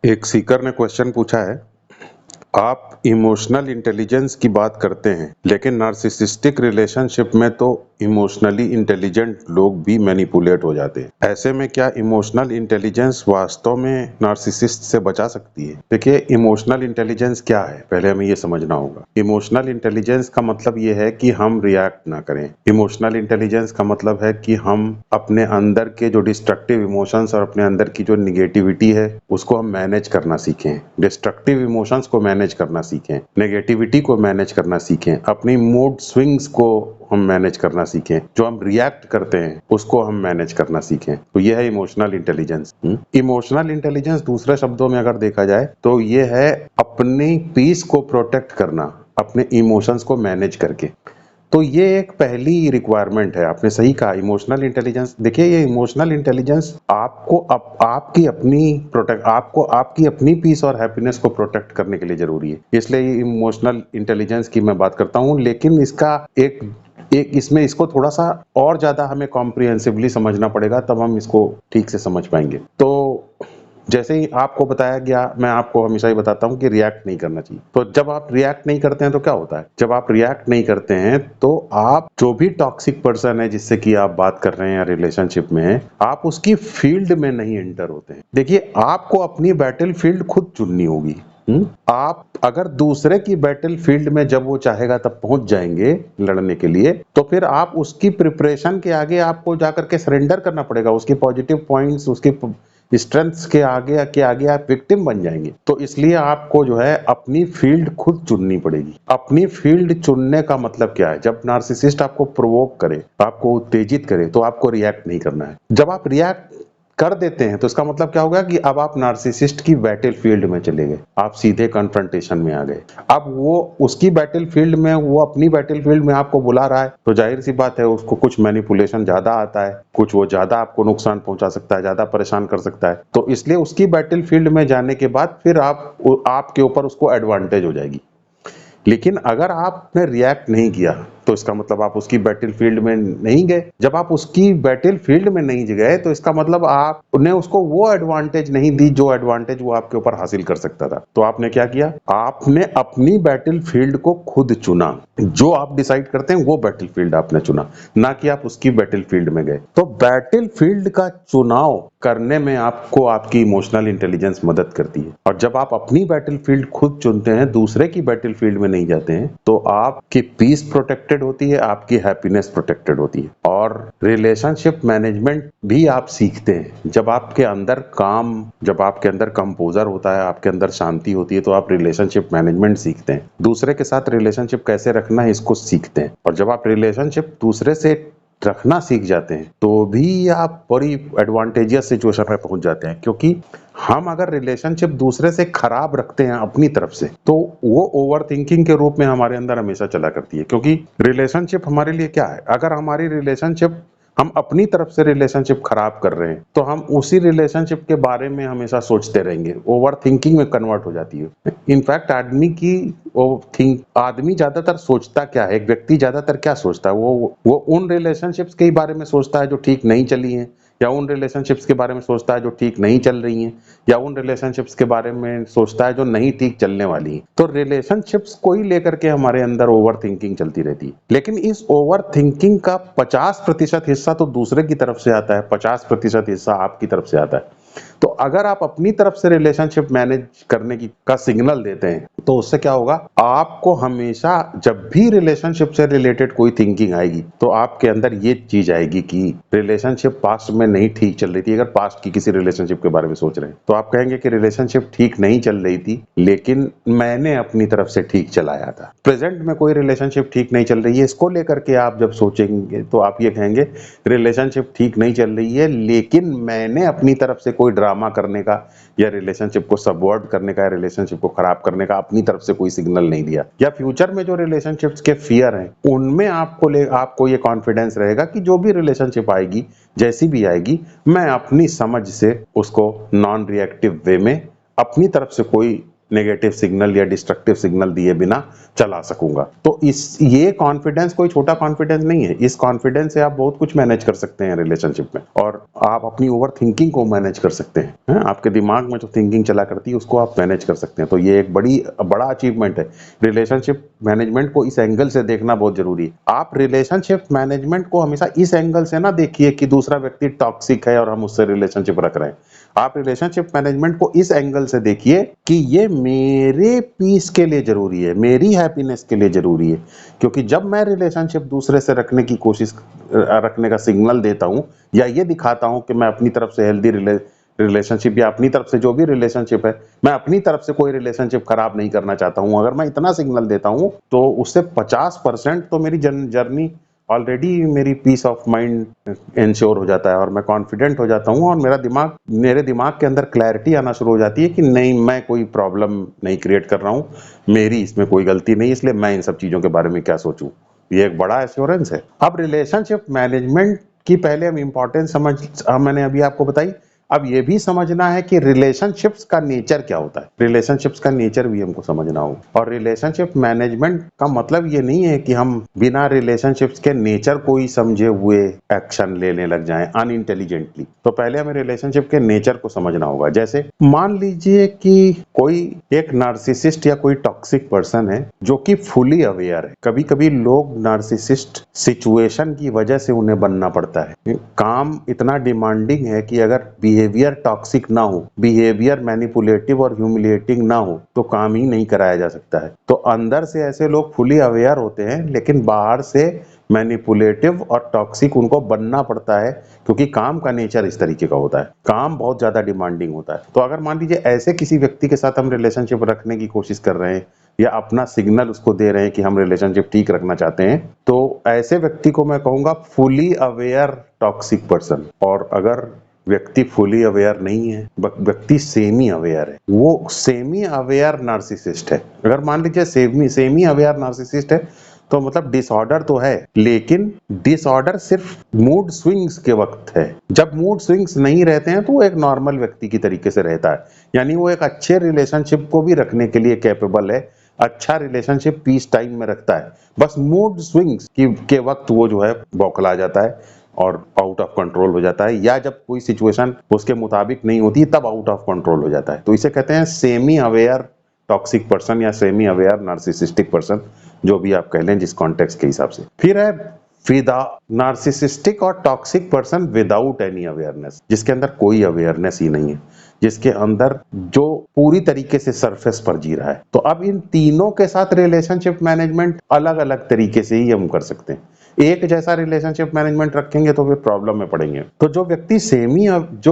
एक सीकर ने क्वेश्चन पूछा है, आप इमोशनल इंटेलिजेंस की बात करते हैं लेकिन नार्सिसिस्टिक रिलेशनशिप में तो इमोशनली इंटेलिजेंट लोग भी मैनिपुलेट हो जाते हैं। ऐसे में क्या इमोशनल इंटेलिजेंस वास्तव में नार्सिसिस्ट से बचा सकती है? देखिए, इमोशनल इंटेलिजेंस क्या है, पहले हमें ये समझना होगा। इमोशनल इंटेलिजेंस का मतलब ये है कि हम रिएक्ट ना करें। इमोशनल इंटेलिजेंस का मतलब है कि हम अपने अंदर के जो डिस्ट्रक्टिव इमोशंस और अपने अंदर की जो निगेटिविटी है उसको हम मैनेज करना सीखें। डिस्ट्रक्टिव इमोशंस को मैनेज करना सीखें, नेगेटिविटी को मैनेज करना सीखें, अपनी मूड स्विंग्स को हम मैनेज करना सीखें, जो हम रिएक्ट करते हैं उसको हम मैनेज करना सीखें। तो ये है इमोशनल इंटेलिजेंस। इमोशनल इंटेलिजेंस दूसरे शब्दों में अगर देखा जाए तो ये है अपनी पीस को प्रोटेक्ट करना, अपने इमोशंस को मैनेज करके। तो ये एक पहली रिक्वायरमेंट है। आपने सही कहा, इमोशनल इंटेलिजेंस। देखिए, ये इमोशनल इंटेलिजेंस आपको आपको आपकी अपनी पीस और हैप्पीनेस को प्रोटेक्ट करने के लिए जरूरी है। इसलिए ये इमोशनल इंटेलिजेंस की मैं बात करता हूँ, लेकिन इसका एक एक इसमें इसको थोड़ा सा और ज्यादा हमें कॉम्प्रिहेंसिवली समझना पड़ेगा, तब हम इसको ठीक से समझ पाएंगे। तो जैसे ही आपको बताया गया, मैं आपको हमेशा ही बताता हूँ कि रिएक्ट नहीं करना चाहिए। तो जब आप रिएक्ट नहीं करते हैं तो क्या होता है? जब आप रिएक्ट नहीं करते हैं तो आप जो भी टॉक्सिक पर्सन है जिससे कि आप बात कर रहे हैं या रिलेशनशिप में हैं, आप उसकी फील्ड में नहीं एंटर होते हैं। देखिए, आपको अपनी बैटल फील्ड खुद चुननी होगी। आप अगर दूसरे की बैटल फील्ड में जब वो चाहेगा तब पहुंच जाएंगे लड़ने के लिए, तो फिर आप उसकी प्रिपरेशन के आगे आपको जाकर के सरेंडर करना पड़ेगा। उसके पॉजिटिव पॉइंट्स, उसके स्ट्रेंथ्स के आगे आप विक्टिम बन जाएंगे। तो इसलिए आपको जो है अपनी फील्ड खुद चुननी पड़ेगी। अपनी फील्ड चुनने का मतलब क्या है? जब नार्सिसिस्ट आपको प्रोवोक करे, आपको उत्तेजित करे, तो आपको रिएक्ट नहीं करना है। जब आप रिएक्ट कर देते हैं तो इसका मतलब क्या होगा कि अब आप नार्सिसिस्ट की बैटल फील्ड में चले गए, आप सीधे कन्फ्रंटेशन में आ गए। अब वो उसकी बैटल फील्ड में, वो अपनी बैटल फील्ड में आपको बुला रहा है, तो जाहिर सी बात है उसको कुछ मैनिपुलेशन ज्यादा आता है, कुछ वो ज्यादा आपको नुकसान पहुंचा सकता है, ज्यादा परेशान कर सकता है। तो इसलिए उसकी बैटल फील्ड में जाने के बाद फिर आपके ऊपर उसको एडवांटेज हो जाएगी। लेकिन अगर आपने रिएक्ट नहीं किया तो इसका मतलब आप उसकी बैटल फील्ड में नहीं गए। जब आप उसकी बैटल फील्ड में नहीं गए तो इसका मतलब आपने उसको वो एडवांटेज नहीं दी जो एडवांटेज वो आपके ऊपर हासिल कर सकता था। तो आपने क्या किया? आपने अपनी बैटल फील्ड को खुद चुना। जो आप डिसाइड करते हैं वो बैटल फील्ड आपने चुना, ना कि आप उसकी बैटल फील्ड में गए। तो बैटल फील्ड का चुनाव करने में आपको आपकी इमोशनल इंटेलिजेंस मदद करती है। और जब आप अपनी बैटल फील्ड खुद चुनते हैं, दूसरे की बैटल फील्ड में नहीं जाते हैं, तो आपकी पीस प्रोटेक्टेड होती है, आपकी हैप्पीनेस प्रोटेक्टेड होती है। और रिलेशनशिप मैनेजमेंट भी आप सीखते हैं। जब आपके अंदर कंपोजर होता है, आपके अंदर शांति होती है, तो आप रिलेशनशिप मैनेजमेंट सीखते हैं। दूसरे के साथ रिलेशनशिप कैसे रखना है इसको सीखते हैं। और जब आप रिलेशनशिप दूसरे से रखना सीख जाते हैं तो भी आप बड़ी एडवांटेजियस सिचुएशन में पहुंच जाते हैं। क्योंकि हम अगर रिलेशनशिप दूसरे से खराब रखते हैं अपनी तरफ से, तो वो ओवर थिंकिंग के रूप में हमारे अंदर हमेशा चला करती है। क्योंकि रिलेशनशिप हमारे लिए क्या है? अगर हमारी रिलेशनशिप, हम अपनी तरफ से रिलेशनशिप खराब कर रहे हैं, तो हम उसी रिलेशनशिप के बारे में हमेशा सोचते रहेंगे। ओवर थिंकिंग में कन्वर्ट हो जाती है। इनफैक्ट आदमी ज्यादातर सोचता क्या है, एक व्यक्ति ज्यादातर क्या सोचता है? वो उन रिलेशनशिप्स के बारे में सोचता है जो ठीक नहीं चली हैं, या उन रिलेशनशिप्स के बारे में सोचता है जो ठीक नहीं चल रही हैं, या उन रिलेशनशिप्स के बारे में सोचता है जो नहीं ठीक चलने वाली हैं। तो रिलेशनशिप्स को ही लेकर के हमारे अंदर ओवर थिंकिंग चलती रहती है। लेकिन इस ओवर थिंकिंग का 50% हिस्सा तो दूसरे की तरफ से आता है, 50% हिस्सा आपकी तरफ से आता है। तो अगर आप अपनी तरफ से रिलेशनशिप मैनेज करने की का सिग्नल देते हैं, तो उससे क्या होगा? आपको हमेशा जब भी रिलेशनशिप से रिलेटेड कोई थिंकिंग आएगी, तो आपके अंदर ये चीज आएगी कि रिलेशनशिप पास्ट में नहीं ठीक चल रही थी। अगर पास्ट की किसी रिलेशनशिप के बारे में सोच रहे हैं, तो आप कहेंगे कि रिलेशनशिप ठीक नहीं चल रही थी, लेकिन मैंने अपनी तरफ से ठीक चलाया था। प्रेजेंट में कोई रिलेशनशिप ठीक नहीं चल रही है, इसको लेकर के आप जब सोचेंगे तो आप ये कहेंगे रिलेशनशिप ठीक नहीं चल रही है, लेकिन मैंने अपनी तरफ से कोई ड्रामा करने का, या रिलेशनशिप को सबवर्ट करने का, या रिलेशनशिप को खराब करने का अपनी तरफ से कोई सिग्नल नहीं दिया। या फ्यूचर में जो रिलेशनशिप्स के फियर हैं, उनमें आपको ये कॉन्फिडेंस रहेगा कि जो भी रिलेशनशिप आएगी, जैसी भी आएगी, मैं अपनी समझ से उसको नॉन रिएक्टिव वे में अपनी तरफ से कोई नेगेटिव सिग्नल या डिस्ट्रक्टिव सिग्नल दिए बिना चला सकूंगा। तो ये कॉन्फिडेंस कोई छोटा कॉन्फिडेंस नहीं है। इस कॉन्फिडेंस से आप बहुत कुछ मैनेज कर सकते हैं रिलेशनशिप में, और आप अपनी ओवर थिंकिंग को मैनेज कर सकते हैं। आपके दिमाग में जो थिंकिंग चला करती है उसको आप मैनेज कर सकते हैं। तो ये एक बड़ा अचीवमेंट है। रिलेशनशिप मैनेजमेंट को इस एंगल से देखना बहुत जरूरी है। आप रिलेशनशिप मैनेजमेंट को हमेशा इस एंगल से ना देखिए कि दूसरा व्यक्ति टॉक्सिक है और हम उससे रिलेशनशिप रख रहे हैं। आप रिलेशनशिप मैनेजमेंट को इस एंगल से देखिए कि ये मेरे पीस के लिए जरूरी है, मेरी हैप्पीनेस के लिए जरूरी है। क्योंकि जब मैं रिलेशनशिप दूसरे से रखने का सिग्नल देता हूं या ये दिखाता हूं कि मैं अपनी तरफ से हेल्दी रिलेशनशिप या अपनी तरफ से जो भी रिलेशनशिप है, मैं अपनी तरफ से कोई रिलेशनशिप खराब नहीं करना चाहता हूं, अगर मैं इतना सिग्नल देता हूं तो उससे 50% तो मेरी जर्नी ऑलरेडी, मेरी पीस ऑफ माइंड इंश्योर हो जाता है और मैं कॉन्फिडेंट हो जाता हूँ और मेरे दिमाग के अंदर क्लैरिटी आना शुरू हो जाती है कि नहीं, मैं कोई प्रॉब्लम नहीं क्रिएट कर रहा हूँ, मेरी इसमें कोई गलती नहीं, इसलिए मैं इन सब चीजों के बारे में क्या सोचूं। ये एक बड़ा एश्योरेंस है। अब रिलेशनशिप मैनेजमेंट की पहले हम इंपॉर्टेंस मैंने अभी आपको बताई। अब ये भी समझना है कि रिलेशनशिप्स का नेचर क्या होता है। रिलेशनशिप्स का नेचर भी हमको समझना होगा। और रिलेशनशिप मैनेजमेंट का मतलब ये नहीं है कि हम बिना रिलेशनशिप्स के नेचर को ही समझे हुए एक्शन लेने लग जाएं अनइंटेलिजेंटली। तो पहले हमें रिलेशनशिप के नेचर को समझना होगा। जैसे मान लीजिए कि कोई एक नार्सिसिस्ट या कोई टॉक्सिक पर्सन है जो कि फुली अवेयर है। कभी कभी लोग नार्सिसिस्ट सिचुएशन की वजह से उन्हें बनना पड़ता है। काम इतना डिमांडिंग है कि अगर बिहेवियर टॉक्सिक ना हो, बिहेवियर मैनिपुलेटिव और ह्यूमिलिएटिंग ना हो तो काम ही नहीं कराया जा सकता है। तो अंदर से ऐसे लोग फुली अवेयर होते हैं, लेकिन बाहर से मैनिपुलेटिव और टॉक्सिक उनको बनना पड़ता है, क्योंकि काम का नेचर इस तरीके का होता है। काम बहुत ज्यादा डिमांडिंग होता है। तो अगर मान लीजिए ऐसे किसी व्यक्ति के साथ हम रिलेशनशिप रखने की कोशिश कर रहे हैं या अपना सिग्नल उसको दे रहे हैं कि हम रिलेशनशिप ठीक रखना चाहते हैं, तो ऐसे व्यक्ति को मैं कहूंगा फुली अवेयर टॉक्सिक पर्सन। और अगर व्यक्ति फुली अवेयर नहीं है, व्यक्ति सेमी अवेयर है, वो सेमी अवेयर नार्सिसिस्ट है। अगर मान लीजिए सेमी अवेयर नार्सिसिस्ट है तो मतलब डिसऑर्डर तो है, लेकिन डिसऑर्डर सिर्फ मूड स्विंग्स के वक्त है। जब मूड स्विंग्स नहीं रहते हैं तो वो एक नॉर्मल व्यक्ति की तरीके से रहता है। यानी वो एक अच्छे रिलेशनशिप को भी रखने के लिए कैपेबल है, अच्छा रिलेशनशिप पीस टाइम में रखता है। बस मूड स्विंग्स के वक्त वो जो है बौखला जाता है और आउट ऑफ कंट्रोल हो जाता है, या जब कोई सिचुएशन उसके मुताबिक नहीं होती तब आउट ऑफ कंट्रोल हो जाता है। तो इसे कहते हैं सेमी अवेयर टॉक्सिक पर्सन या सेमी अवेयर नार्सिसिस्टिक पर्सन, जो भी आप कह लें जिस कॉन्टेक्स्ट के हिसाब से। फिर है विदा नार्सिसिस्टिक और toxic person without any awareness, जिसके अंदर कोई अवेयरनेस ही नहीं है, जिसके अंदर जो पूरी तरीके से सरफेस पर जी रहा है। तो अब इन तीनों के साथ रिलेशनशिप मैनेजमेंट अलग अलग तरीके से ही हम कर सकते हैं। एक जैसा रिलेशनशिप मैनेजमेंट रखेंगे तो फिर प्रॉब्लम में पड़ेंगे। तो जो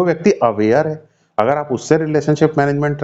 व्यक्ति अवेयर है, अगर आप उससे रिलेशनशिप मैनेजमेंट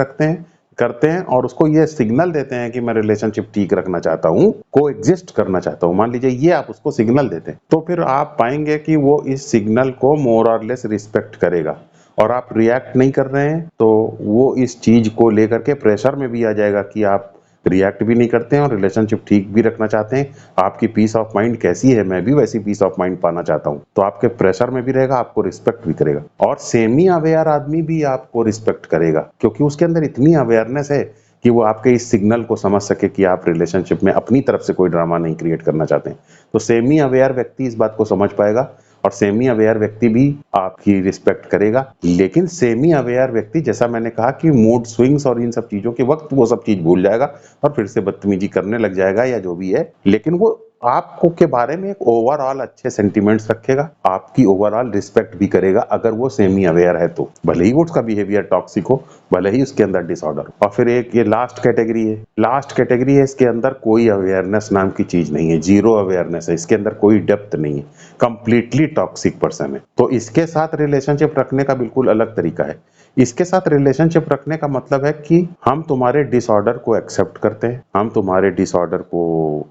करते हैं और उसको ये सिग्नल देते हैं कि मैं रिलेशनशिप ठीक रखना चाहता हूँ, को एग्जिस्ट करना चाहता हूँ, मान लीजिए ये आप उसको सिग्नल देते हैं, तो फिर आप पाएंगे कि वो इस सिग्नल को मोर और लेस रिस्पेक्ट करेगा। और आप रिएक्ट नहीं कर रहे हैं तो वो इस चीज को लेकर के प्रेशर में भी आ जाएगा कि आप रिएक्ट भी नहीं करते हैं और रिलेशनशिप ठीक भी रखना चाहते हैं। आपकी पीस ऑफ माइंड कैसी है, मैं भी वैसी पीस ऑफ माइंड पाना चाहता हूं, तो आपके प्रेशर में भी रहेगा, आपको रिस्पेक्ट भी करेगा। और सेमी अवेयर आदमी भी आपको रिस्पेक्ट करेगा, क्योंकि उसके अंदर इतनी अवेयरनेस है कि वो आपके इस सिग्नल को समझ सके कि आप रिलेशनशिप में अपनी तरफ से कोई ड्रामा नहीं क्रिएट करना चाहते हैं। तो सेमी अवेयर व्यक्ति इस बात को समझ पाएगा और सेमी अवेयर व्यक्ति भी आपकी रिस्पेक्ट करेगा। लेकिन सेमी अवेयर व्यक्ति, जैसा मैंने कहा कि मूड स्विंग्स और इन सब चीजों के वक्त वो सब चीज भूल जाएगा और फिर से बदतमीजी करने लग जाएगा या जो भी है, लेकिन वो आपको के बारे में एक ओवरऑल अच्छे सेंटिमेंट्स रखेगा, आपकी ओवरऑल रिस्पेक्ट भी करेगा अगर वो सेमी अवेयर है तो, भले ही वो उसका बिहेवियर टॉक्सिक हो, भले ही उसके अंदर डिसऑर्डर हो। और फिर एक ये लास्ट कैटेगरी है, इसके अंदर कोई अवेयरनेस नाम की चीज नहीं है, जीरो अवेयरनेस है, इसके अंदर कोई डेप्थ नहीं है, कंप्लीटली टॉक्सिक पर्सन है। तो इसके साथ रिलेशनशिप रखने का बिल्कुल अलग तरीका है। इसके साथ रिलेशनशिप रखने का मतलब है कि हम तुम्हारे डिसऑर्डर को एक्सेप्ट करते हैं, हम तुम्हारे डिसऑर्डर को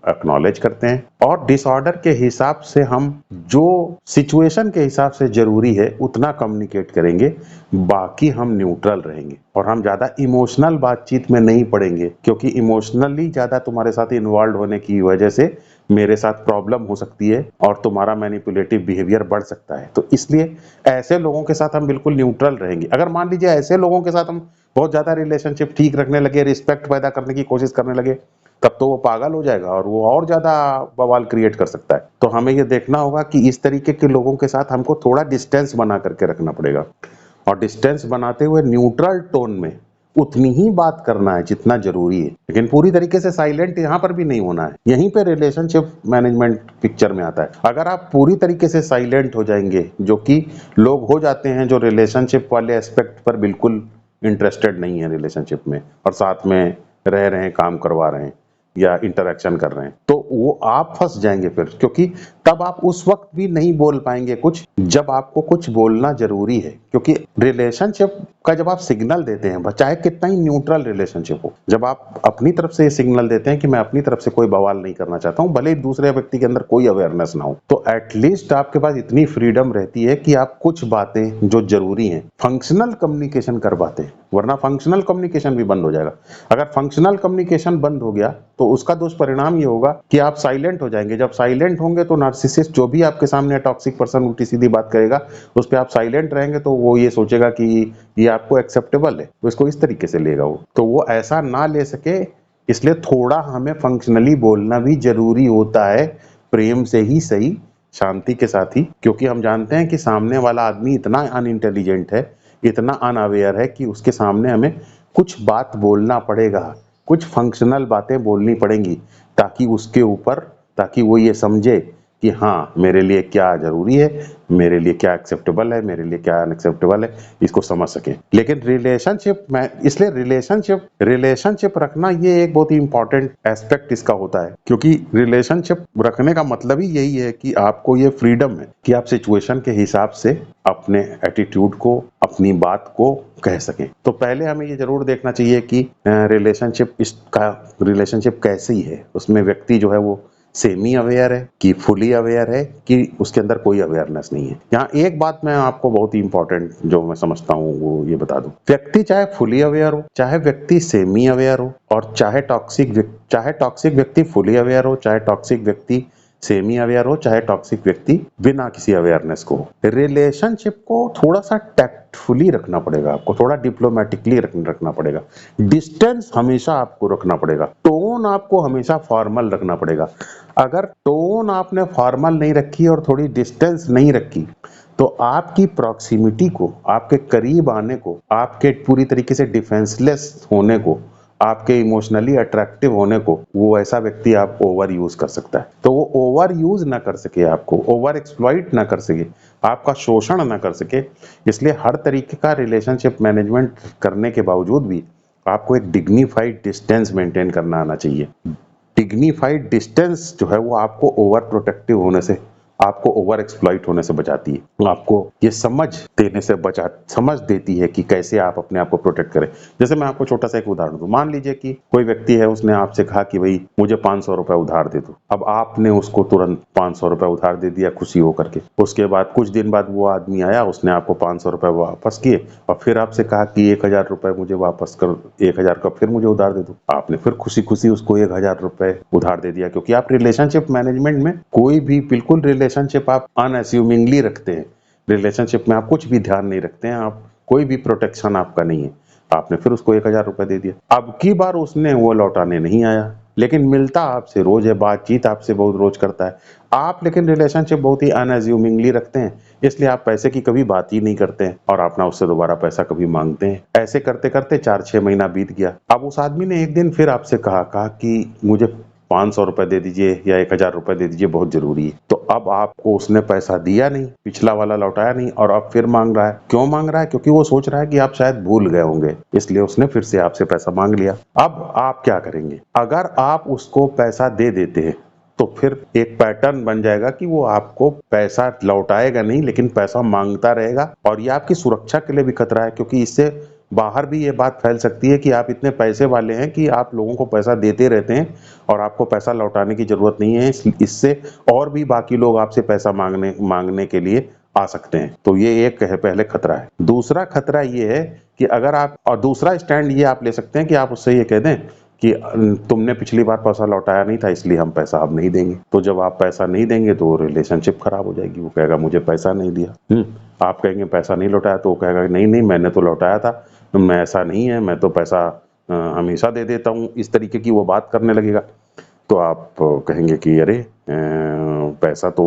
एक्नॉलेज करते हैं और डिसऑर्डर के हिसाब से हम जो सिचुएशन के हिसाब से जरूरी है उतना कम्युनिकेट करेंगे, बाकी हम न्यूट्रल रहेंगे और हम ज्यादा इमोशनल बातचीत में नहीं पड़ेंगे, क्योंकि इमोशनली ज्यादा तुम्हारे साथ इन्वॉल्व होने की वजह से मेरे साथ प्रॉब्लम हो सकती है और तुम्हारा मैनिपुलेटिव बिहेवियर बढ़ सकता है। तो इसलिए ऐसे लोगों के साथ हम बिल्कुल न्यूट्रल रहेंगे। अगर मान लीजिए ऐसे लोगों के साथ हम बहुत ज़्यादा रिलेशनशिप ठीक रखने लगे, रिस्पेक्ट पैदा करने की कोशिश करने लगे, तब तो वो पागल हो जाएगा और वो और ज़्यादा बवाल क्रिएट कर सकता है। तो हमें ये देखना होगा कि इस तरीके के लोगों के साथ हमको थोड़ा डिस्टेंस बना करके रखना पड़ेगा और डिस्टेंस बनाते हुए न्यूट्रल टोन में उतनी ही बात करना है जितना ज़रूरी है, लेकिन पूरी तरीके से साइलेंट यहाँ पर भी नहीं होना है। यहीं पे रिलेशनशिप मैनेजमेंट पिक्चर में आता है। अगर आप पूरी तरीके से साइलेंट हो जाएंगे, जो कि लोग हो जाते हैं जो रिलेशनशिप वाले एस्पेक्ट पर बिल्कुल इंटरेस्टेड नहीं है रिलेशनशिप में और साथ में रह रहे हैं, काम करवा रहे हैं या इंटरेक्शन कर रहे हैं, तो वो आप फंस जाएंगे फिर, क्योंकि तब आप उस वक्त भी नहीं बोल पाएंगे कुछ जब आपको कुछ बोलना जरूरी है। क्योंकि रिलेशनशिप का जब आप सिग्नल देते हैं, चाहे कितना ही न्यूट्रल रिलेशनशिप हो, जब आप अपनी तरफ से ये सिग्नल देते हैं कि मैं अपनी तरफ से कोई बवाल नहीं करना चाहता हूं, भले ही दूसरे व्यक्ति के अंदर कोई अवेयरनेस ना हो, तो एटलीस्ट आपके पास इतनी फ्रीडम रहती है कि आप कुछ बातें जो जरूरी हैं फंक्शनल कम्युनिकेशन कर पाते हैं, वरना फंक्शनल कम्युनिकेशन भी बंद हो जाएगा। अगर फंक्शनल कम्युनिकेशन बंद हो गया तो उसका दुष्परिणाम ये होगा कि आप साइलेंट हो जाएंगे। जब साइलेंट होंगे तो नार्सिसिस्ट जो भी आपके सामने टॉक्सिक पर्सन उल्टी सीधी बात करेगा, उस पर आप साइलेंट रहेंगे तो वो ये सोचेगा कि ये आपको एक्सेप्टेबल है, तो इसको इस तरीके से लेगा वो, तो वो ऐसा ना ले सके। इसलिए थोड़ा हमें फंक्शनली बोलना भी जरूरी होता है, प्रेम से ही सही, शांति के साथ ही, क्योंकि हम जानते हैं कि सामने वाला आदमी इतना अनइंटेलिजेंट है, इतना अनअवेयर है कि उसके सामने हमें कुछ बात बोलना पड़ेगा, कुछ फंक्शनल बातें बोलनी पड़ेंगी ताकि उसके ऊपर, ताकि वो ये समझे कि हाँ मेरे लिए क्या जरूरी है, मेरे लिए क्या एक्सेप्टेबल है, मेरे लिए क्या अनएक्सेप्टेबल है, इसको समझ सके। लेकिन रिलेशनशिप में, इसलिए रिलेशनशिप रखना ये एक बहुत ही इंपॉर्टेंट एस्पेक्ट इसका होता है, क्योंकि रिलेशनशिप रखने का मतलब ही यही है कि आपको ये फ्रीडम है कि आप सिचुएशन के हिसाब से अपने एटीट्यूड को, अपनी बात को कह सकें। तो पहले हमें ये जरूर देखना चाहिए कि रिलेशनशिप कैसी है, उसमें व्यक्ति जो है वो सेमी अवेयर है कि फुली अवेयर है कि उसके अंदर कोई अवेयरनेस नहीं है। यहाँ एक बात मैं आपको बहुत ही इंपॉर्टेंट जो मैं समझता हूँ वो ये बता दूं, व्यक्ति चाहे फुली अवेयर हो, चाहे व्यक्ति सेमी अवेयर हो, और चाहे टॉक्सिक व्यक्ति फुली अवेयर हो, चाहे टॉक्सिक व्यक्ति सेमी अवेयर हो, चाहे टॉक्सिक व्यक्ति बिना किसी अवेयरनेस को, रिलेशनशिप को थोड़ा सा टैक्टफुली रखना पड़ेगा, आपको थोड़ा डिप्लोमेटिकली रखना पड़ेगा, डिस्टेंस हमेशा आपको रखना पड़ेगा, टोन आपको हमेशा फॉर्मल रखना पड़ेगा। अगर टोन आपने फॉर्मल नहीं रखी और थोड़ी डिस्टेंस नहीं रखी, तो आपकी प्रॉक्सिमिटी को, आपके करीब आने को, आपके पूरी तरीके से डिफेंसलेस होने को, आपके इमोशनली अट्रैक्टिव होने को, वो ऐसा व्यक्ति आप ओवर यूज कर सकता है। तो वो ओवर यूज ना कर सके, आपको ओवर एक्सप्लॉइट ना कर सके, आपका शोषण ना कर सके, इसलिए हर तरीके का रिलेशनशिप मैनेजमेंट करने के बावजूद भी आपको एक डिग्निफाइड डिस्टेंस मेंटेन करना आना चाहिए। डिग्निफाइड डिस्टेंस जो है वो आपको ओवर प्रोटेक्टिव होने से, आपको ओवर एक्सप्लॉइट होने से बचाती है, आपको ये समझ देती है कि कैसे आप अपने आप को प्रोटेक्ट करें। जैसे मैं आपको छोटा सा एक उदाहरण दूं, मान लीजिए कि कोई व्यक्ति है, उसने आपसे कहा कि भाई मुझे 500 रुपए उधार दे दो। अब आपने उसको तुरंत 500 रुपए उधार दे दिया खुशी होकर के। उसके बाद कुछ दिन बाद वो आदमी आया, उसने आपको 500 रुपए वापस किए और फिर आपसे कहा कि 1000 रुपए मुझे वापस कर, 1000 का फिर मुझे उधार दे दो। आपने फिर खुशी खुशी उसको 1000 रुपए उधार दे दिया, क्योंकि आप रिलेशनशिप मैनेजमेंट में कोई भी बिल्कुल रिलेशनशिप आप अनअस्यूमिंगली रखते हैं, रिलेशनशिप में आप कुछ भी ध्यान नहीं रखते हैं, आप कोई भी प्रोटेक्शन आपका नहीं है। आपने फिर उसको 1000 रुपए दे दिया। अब की बार उसने वो लौटाने नहीं आया, लेकिन मिलता आपसे रोज है, बातचीत आपसे बहुत रोज करता है आप, लेकिन रिलेशनशिप बहुत ही अनअस्यूमिंगली रखते हैं, इसलिए आप पैसे की कभी बात ही नहीं करते हैं और आप ना उससे दोबारा पैसा कभी मांगते हैं। ऐसे करते करते 4-6 महीना बीत गया। अब उस आदमी ने एक दिन फिर आपसे कहा कि मुझे 500 रुपए दे दीजिए या 1000 रुपए दे दीजिए, बहुत जरूरी है। तो अब आपको उसने पैसा दिया नहीं, पिछला वाला लौटाया नहीं, और अब फिर मांग रहा है। क्यों मांग रहा है? क्योंकि वो सोच रहा है कि आप शायद भूल गए होंगे, इसलिए उसने फिर से आपसे पैसा मांग लिया। अब आप क्या करेंगे? अगर आप उसको पैसा दे देते हैं तो फिर एक पैटर्न बन जाएगा कि वो आपको पैसा लौटाएगा नहीं, लेकिन पैसा मांगता रहेगा, और ये आपकी सुरक्षा के लिए भी खतरा है, क्योंकि इससे बाहर भी ये बात फैल सकती है कि आप इतने पैसे वाले हैं कि आप लोगों को पैसा देते रहते हैं और आपको पैसा लौटाने की जरूरत नहीं है। इससे और भी बाकी लोग आपसे पैसा मांगने के लिए आ सकते हैं। तो ये एक है पहले खतरा है। दूसरा खतरा ये है कि अगर आप, और दूसरा स्टैंड ये आप ले सकते हैं कि आप उससे ये कह दें कि तुमने पिछली बार पैसा लौटाया नहीं था इसलिए हम पैसा अब नहीं देंगे। तो जब आप पैसा नहीं देंगे तो रिलेशनशिप खराब हो जाएगी। वो कहेगा मुझे पैसा नहीं दिया। आप कहेंगे पैसा नहीं लौटाया, तो वो कहेगा नहीं नहीं मैंने तो लौटाया था, मैं ऐसा नहीं है, मैं तो पैसा हमेशा दे देता हूँ। इस तरीके की वो बात करने लगेगा। तो आप कहेंगे कि अरे पैसा तो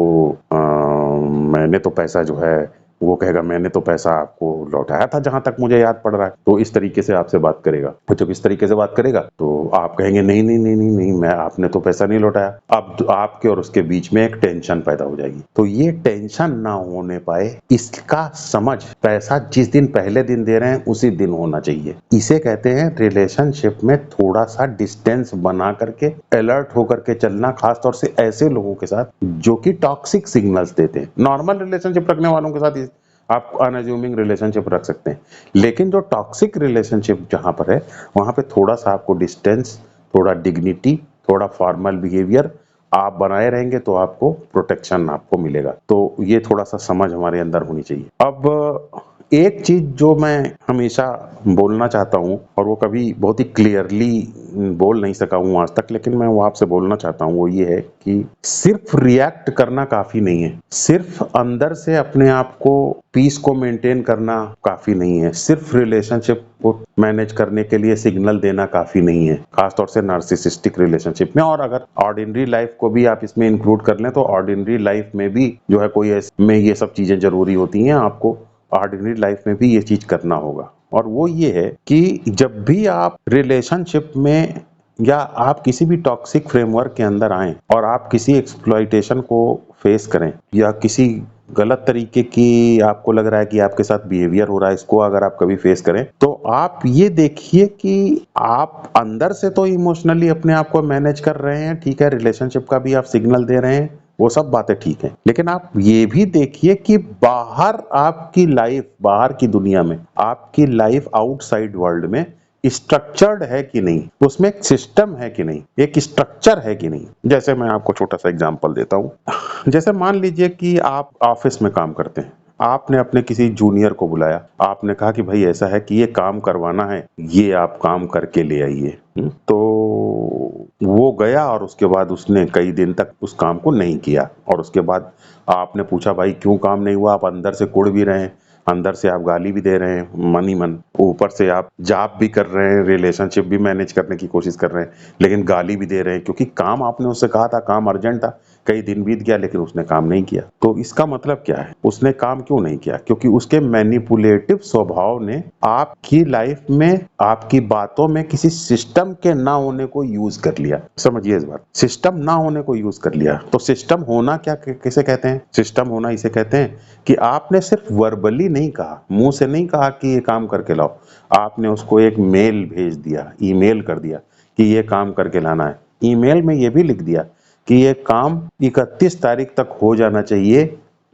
मैंने तो पैसा जो है, वो कहेगा मैंने तो पैसा आपको लौटाया था जहां तक मुझे याद पड़ रहा है। तो इस तरीके से आपसे बात करेगा। और जब इस तरीके से बात करेगा तो आप कहेंगे नहीं नहीं नहीं नहीं नहीं, मैं आपने तो पैसा नहीं लौटाया। अब आपके और उसके बीच में एक टेंशन पैदा हो जाएगी। तो ये टेंशन ना होने पाए, इसका समझ पैसा जिस दिन पहले दिन दे रहे हैं उसी दिन होना चाहिए। इसे कहते हैं रिलेशनशिप में थोड़ा सा डिस्टेंस बना करके अलर्ट होकर के चलना, खासतौर से ऐसे लोगों के साथ जो कि टॉक्सिक सिग्नल्स देते हैं। नॉर्मल रिलेशनशिप रखने वालों के साथ आप अनअज्यूमिंग रिलेशनशिप रख सकते हैं, लेकिन जो टॉक्सिक रिलेशनशिप जहां पर है वहां पे थोड़ा सा आपको डिस्टेंस, थोड़ा डिग्निटी, थोड़ा फॉर्मल बिहेवियर आप बनाए रहेंगे तो आपको प्रोटेक्शन आपको मिलेगा। तो ये थोड़ा सा समझ हमारे अंदर होनी चाहिए। अब एक चीज जो मैं हमेशा बोलना चाहता हूँ, और वो कभी बहुत ही क्लियरली बोल नहीं सका हूँ आज तक, लेकिन मैं वो आपसे बोलना चाहता हूँ, वो ये है कि सिर्फ रिएक्ट करना काफी नहीं है, सिर्फ अंदर से अपने आप को पीस को मेंटेन करना काफी नहीं है, सिर्फ रिलेशनशिप को मैनेज करने के लिए सिग्नल देना काफी नहीं है, खासतौर से नार्सिसिस्टिक रिलेशनशिप में। और अगर ऑर्डिनरी लाइफ को भी आप इसमें इंक्लूड कर लें तो ऑर्डिनरी लाइफ में भी जो है कोई में ये सब चीजें जरूरी होती हैं। आपको ऑर्डिनरी लाइफ में भी ये चीज करना होगा। और वो ये है कि जब भी आप रिलेशनशिप में या आप किसी भी टॉक्सिक फ्रेमवर्क के अंदर आएं और आप किसी एक्सप्लॉइटेशन को फेस करें या किसी गलत तरीके की आपको लग रहा है कि आपके साथ बिहेवियर हो रहा है, इसको अगर आप कभी फेस करें तो आप ये देखिए कि आप अंदर से तो इमोशनली अपने आप को मैनेज कर रहे हैं, ठीक है, रिलेशनशिप का भी आप सिग्नल दे रहे हैं, वो सब बातें ठीक है, लेकिन आप ये भी देखिए कि बाहर आपकी लाइफ, बाहर की दुनिया में आपकी लाइफ आउटसाइड वर्ल्ड में स्ट्रक्चर्ड है कि नहीं, उसमें एक सिस्टम है कि नहीं, एक स्ट्रक्चर है कि नहीं। जैसे मैं आपको छोटा सा एग्जांपल देता हूं। जैसे मान लीजिए कि आप ऑफिस में काम करते हैं, आपने अपने किसी जूनियर को बुलाया, आपने कहा कि भाई ऐसा है कि ये काम करवाना है, ये आप काम करके ले आइए। तो वो गया और उसके बाद उसने कई दिन तक उस काम को नहीं किया, और उसके बाद आपने पूछा भाई क्यों काम नहीं हुआ। आप अंदर से कुड़ भी रहे हैं, अंदर से आप गाली भी दे रहे हैं मन ही मन, ऊपर से आप जॉब भी कर रहे हैं, रिलेशनशिप भी मैनेज करने की कोशिश कर रहे हैं, लेकिन गाली भी दे रहे हैं क्योंकि काम आपने उससे कहा था, काम अर्जेंट था, कई दिन बीत गया लेकिन उसने काम नहीं किया। तो इसका मतलब क्या है, उसने काम क्यों नहीं किया? क्योंकि उसके मैनिपुलेटिव स्वभाव ने आपकी लाइफ में, आपकी बातों में किसी सिस्टम के ना होने को यूज कर लिया। समझिए इस बात, सिस्टम ना होने को यूज कर लिया। तो सिस्टम होना क्या किसे कहते हैं? सिस्टम होना इसे कहते हैं कि आपने सिर्फ वर्बली नहीं कहा, मुंह से नहीं कहा कि ये काम करके लाओ, आपने उसको एक मेल भेज दिया, ईमेल कर दिया कि ये काम करके लाना है। ईमेल में ये भी लिख दिया कि ये काम 31 तारीख तक हो जाना चाहिए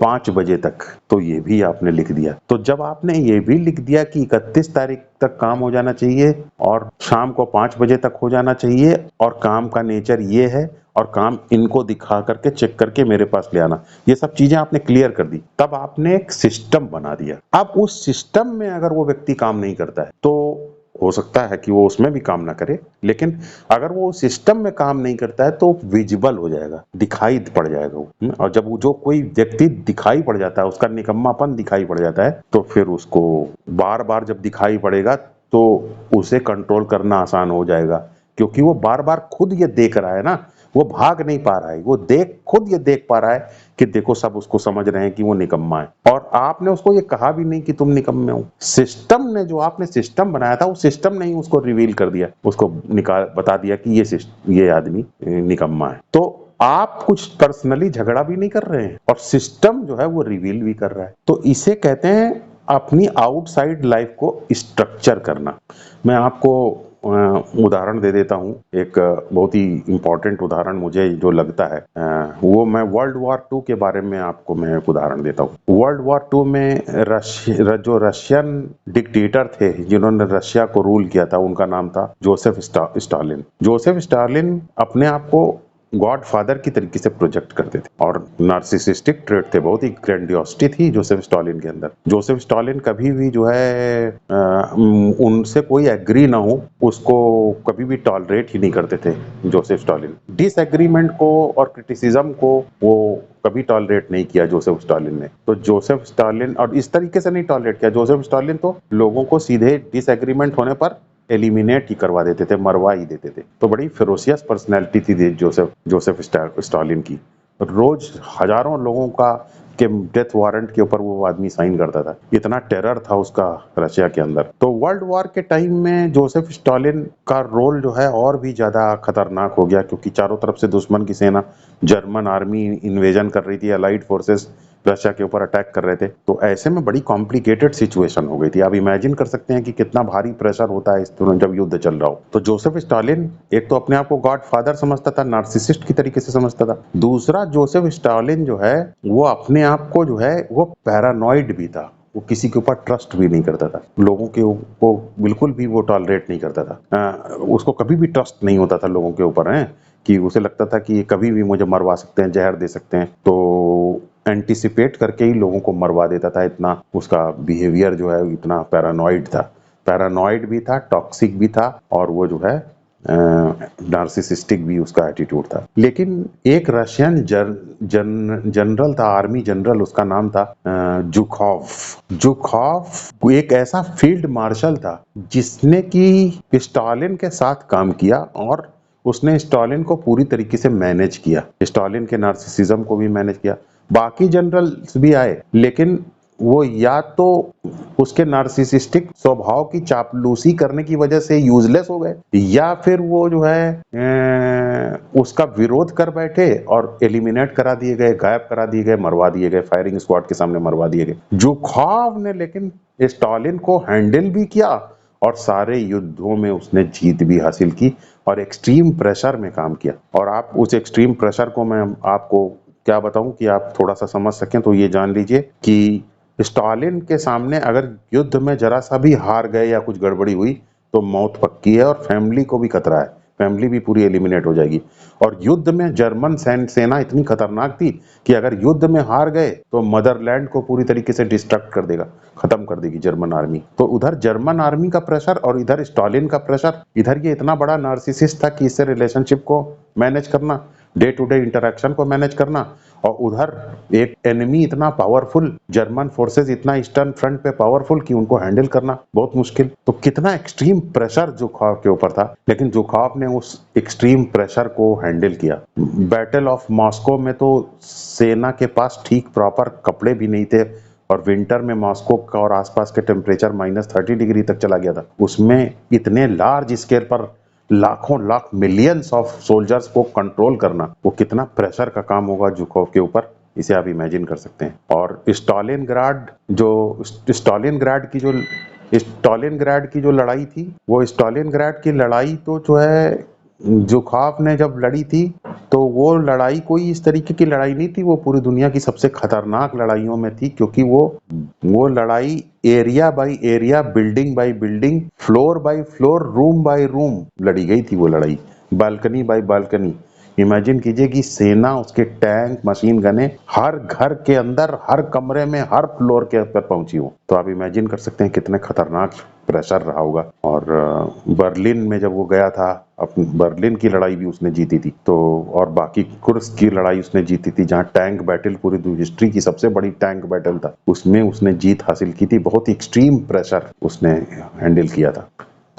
5 बजे तक, तो ये भी आपने लिख दिया। तो जब आपने ये भी लिख दिया कि 31 तारीख तक काम हो जाना चाहिए और शाम को 5 बजे तक हो जाना चाहिए, और काम का नेचर ये है, और काम इनको दिखा करके चेक करके मेरे पास ले आना, ये सब चीजें आपने क्लियर कर दी, तब आपने एक सिस्टम बना दिया। अब उस सिस्टम में अगर वो व्यक्ति काम नहीं करता है तो हो सकता है कि वो उसमें भी काम ना करे, लेकिन अगर वो सिस्टम में काम नहीं करता है तो विजिबल हो जाएगा, दिखाई पड़ जाएगा वो। और जब वो जो कोई व्यक्ति दिखाई पड़ जाता है, उसका निकम्मापन दिखाई पड़ जाता है, तो फिर उसको बार बार जब दिखाई पड़ेगा तो उसे कंट्रोल करना आसान हो जाएगा, क्योंकि वो बार बार खुद ये देख रहा है ना, वो भाग नहीं पा रहा है, वो खुद ये देख पा रहा है कि देखो सब उसको समझ रहे हैं कि वो निकम्मा है, और आपने उसको ये कहा भी नहीं कि तुम निकम्मे हो। सिस्टम ने, जो आपने सिस्टम बनाया था, वो सिस्टम ने ही उसको रिवील कर दिया, उसको बता दिया कि ये आदमी निकम्मा है। तो आप कुछ पर्सनली झगड़ा भी नहीं कर रहे हैं और सिस्टम जो है वो रिवील भी कर रहा है। तो इसे कहते हैं अपनी आउटसाइड लाइफ को स्ट्रक्चर करना। मैं आपको उदाहरण दे देता हूँ, एक बहुत ही इम्पोर्टेंट उदाहरण मुझे जो लगता है, वो मैं वर्ल्ड वॉर 2 के बारे में आपको मैं एक उदाहरण देता हूँ। वर्ल्ड वॉर 2 में जो रशियन डिक्टेटर थे जिन्होंने रशिया को रूल किया था, उनका नाम था जोसेफ स्टालिन। जोसेफ स्टालिन अपने आप को गॉडफादर की तरीके से प्रोजेक्ट करते थे और नार्सिसिस्टिक ट्रेट थे, बहुत ही ग्रैंडियोसिटी थी जोसेफ स्टालिन के अंदर। जोसेफ स्टालिन कभी भी जो है उनसे कोई एग्री ना हो उसको कभी भी टॉलरेट ही नहीं करते थे जोसेफ स्टालिन। डिसएग्रीमेंट को और क्रिटिसिज्म को वो कभी टॉलरेट नहीं किया जोसेफ स्टालिन ने। तो जोसेफ स्टालिन और इस तरीके से नहीं टॉलरेट किया जोसेफ स्टालिन, तो लोगों को सीधे डिसएग्रीमेंट होने पर एलिमिनेट ही करवा देते थे, मरवा ही देते थे। तो बड़ी फेरोसियस पर्सनैलिटी थी जोसेफ स्टालिन की। रोज हजारों लोगों का के डेथ वारंट के ऊपर वो आदमी साइन करता था, इतना टेरर था उसका रशिया के अंदर। तो वर्ल्ड वॉर के टाइम में जोसेफ स्टालिन का रोल जो है और भी ज्यादा खतरनाक हो गया, क्योंकि चारों तरफ से दुश्मन की सेना, जर्मन आर्मी इन्वेजन कर रही थी, अलाइड फोर्सेस रशिया के ऊपर अटैक कर रहे थे। तो ऐसे में बड़ी कॉम्प्लिकेटेड सिचुएशन हो गई थी। आप इमेजिन कर सकते हैं कि कितना भारी प्रेशर होता है इस दौरान जब युद्ध चल रहा हो। तो जोसेफ स्टालिन एक तो अपने आप को गॉड फादर समझता था, नार्सिसिस्ट की तरीके से समझता था। दूसरा, जोसेफ स्टालिन जो है वो अपने आप को जो है वो पैरानॉइड भी था, वो किसी के ऊपर ट्रस्ट भी नहीं करता था, लोगों के को बिल्कुल भी वो टॉलरेट नहीं करता था। उसको कभी भी ट्रस्ट नहीं होता था लोगों के ऊपर, है कि उसे लगता था कि ये कभी भी मुझे मरवा सकते हैं, जहर दे सकते हैं। तो एंटिसिपेट करके ही लोगों को मरवा देता था, इतना उसका बिहेवियर जो है इतना पैरानॉइड था। पैरानॉइड भी था, टॉक्सिक भी था, और वो जो है नार्सिसिस्टिक भी उसका एटीट्यूड था। लेकिन एक रशियन जनरल था, आर्मी जनरल, उसका नाम था जुखोव। जुखोव एक ऐसा फील्ड मार्शल था जिसने कि स्टालिन के साथ काम किया और उसने स्टालिन को पूरी तरीके से मैनेज किया, स्टालिन के नार्सिसिज्म को भी मैनेज किया। बाकी जनरल्स भी आए, लेकिन वो या तो उसके नार्सिसिस्टिक स्वभाव की चापलूसी करने की वजह से यूजलेस हो गए, या फिर वो जो है उसका विरोध कर बैठे और एलिमिनेट करा दिए गए, गायब करा दिए गए, मरवा दिए गए, फायरिंग स्क्वाड के सामने मरवा दिए गए। जुखाव ने लेकिन स्टालिन को हैंडल भी किया और सारे युद्धों में उसने जीत भी हासिल की और एक्सट्रीम प्रेशर में काम किया। और आप उस एक्सट्रीम प्रेशर को मैं आपको क्या बताऊं कि आप थोड़ा सा समझ सकें, तो ये जान लीजिए कि स्टालिन के सामने अगर युद्ध में जरा सा भी हार गए या कुछ गड़बड़ी हुई तो मौत पक्की है और फैमिली को भी खतरा है, फैमिली भी पूरी एलिमिनेट हो जाएगी। और युद्ध में जर्मन सेना इतनी खतरनाक थी कि अगर युद्ध में हार गए तो मदरलैंड को पूरी तरीके से डिस्ट्रक्ट कर देगा, खत्म कर देगी जर्मन आर्मी। तो उधर जर्मन आर्मी का प्रेशर और इधर स्टालिन का प्रेशर, इधर ये इतना बड़ा नार्सिसिस्ट था कि इससे रिलेशनशिप को मैनेज करना, डे टू डे इंटरेक्शन को मैनेज करना, और उधर एक एनिमी इतना पावरफुल, जर्मन फोर्सेस इतना ईस्टर्न फ्रंट पे पावरफुल कि उनको हैंडल करना बहुत मुश्किल। तो कितना एक्सट्रीम प्रेशर जुखाव के ऊपर था, लेकिन जुखाव ने उस एक्सट्रीम प्रेशर को हैंडल किया। बैटल ऑफ मॉस्को में तो सेना के पास ठीक प्रॉपर कपड़े भी नहीं थे और विंटर में मॉस्को का और आसपास के टेम्परेचर -30 डिग्री तक चला गया था। उसमें इतने लार्ज स्केल पर लाखों लाख मिलियंस ऑफ सोल्जर्स को कंट्रोल करना, वो कितना प्रेशर का काम होगा जुकोव के ऊपर, इसे आप इमेजिन कर सकते हैं। और स्टालिनग्राड की जो लड़ाई थी, वो स्टालिनग्राड की लड़ाई तो जो है जुखाव ने जब लड़ी थी तो वो लड़ाई कोई इस तरीके की लड़ाई नहीं थी, वो पूरी दुनिया की सबसे खतरनाक लड़ाइयों में थी, क्योंकि वो लड़ाई area by area, building by building, floor by floor, room by room लड़ी गई थी वो लड़ाई, बालकनी बाय बालकनी। इमेजिन कीजिए कि सेना, उसके टैंक, मशीन गने हर घर के अंदर, हर कमरे में, हर फ्लोर के ऊपर पहुंची हो। तो आप इमेजिन कर सकते हैं कितने खतरनाक प्रेशर रहा होगा। और बर्लिन में जब वो गया था, अपनी बर्लिन की लड़ाई भी उसने जीती थी। तो और बाकी कुर्स्क की लड़ाई उसने जीती थी, जहाँ टैंक बैटल पूरी हिस्ट्री की सबसे बड़ी टैंक बैटल था, उसमें उसने जीत हासिल की थी। बहुत ही एक्सट्रीम प्रेशर उसने हैंडल किया था।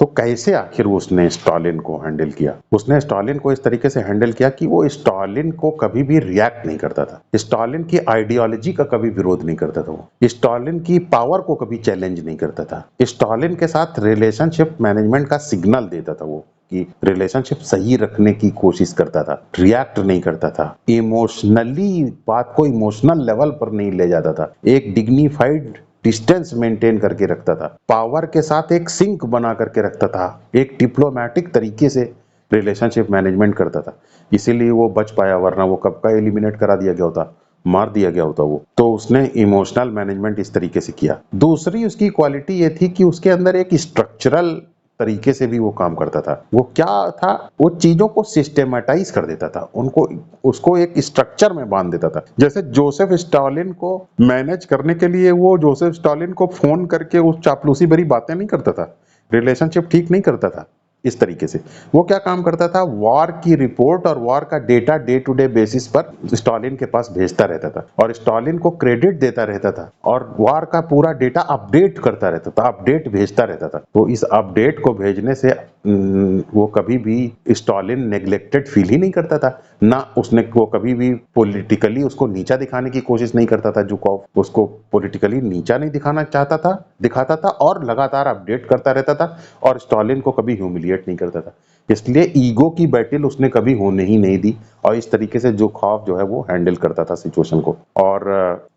तो कैसे आखिर उसने स्टालिन को हैंडल किया? उसने स्टालिन को इस तरीके से हैंडल किया कि वो स्टालिन को कभी भी रिएक्ट नहीं करता था, स्टालिन की आइडियोलॉजी का कभी विरोध नहीं करता था, वो स्टालिन की पावर को कभी चैलेंज नहीं करता था, स्टालिन के साथ रिलेशनशिप मैनेजमेंट का सिग्नल देता था, वो कि रिलेशनशिप सही रखने की कोशिश करता था, रिएक्ट नहीं करता था, इमोशनली बात को इमोशनल लेवल पर नहीं ले जाता था, एक डिग्निफाइड डिस्टेंस मेंटेन करके रखता था, पावर के साथ एक सिंक बना करके रखता था, एक डिप्लोमेटिक तरीके से रिलेशनशिप मैनेजमेंट करता था। इसीलिए वो बच पाया, वरना वो कब का एलिमिनेट करा दिया गया होता, मार दिया गया होता वो। तो उसने इमोशनल मैनेजमेंट इस तरीके से किया। दूसरी उसकी क्वालिटी ये थी कि उसके अंदर एक स्ट्रक्चरल तरीके से भी वो काम करता था। वो क्या था, वो चीजों को सिस्टेमेटाइज कर देता था, उनको उसको एक स्ट्रक्चर में बांध देता था। जैसे जोसेफ स्टालिन को मैनेज करने के लिए वो जोसेफ स्टालिन को फोन करके उस चापलूसी भरी बातें नहीं करता था, रिलेशनशिप ठीक नहीं करता था। इस तरीके से वो क्या काम करता था, वॉर की रिपोर्ट और वॉर का data day to day basis पर स्टालिन के पास भेजता रहता था और स्टालिन को क्रेडिट देता रहता था और वॉर का पूरा डेटा अपडेट करता रहता था, अपडेट भेजता रहता था। तो इस अपडेट को भेजने से वो कभी भी स्टालिन नेग्लेक्टेड फील ही नहीं करता था, ना उसने वो कभी भी पॉलिटिकली उसको नीचा दिखाने की कोशिश नहीं करता था। जुकोव उसको पॉलिटिकली नीचा नहीं दिखाना चाहता था, दिखाता था और लगातार अपडेट करता रहता था और स्टालिन को कभी ह्यूमिलिएट नहीं करता था। इसलिए ईगो की बैटल उसने कभी होने ही नहीं दी और इस तरीके से जुकोव जो है वो हैंडल करता था सिचुएशन को। और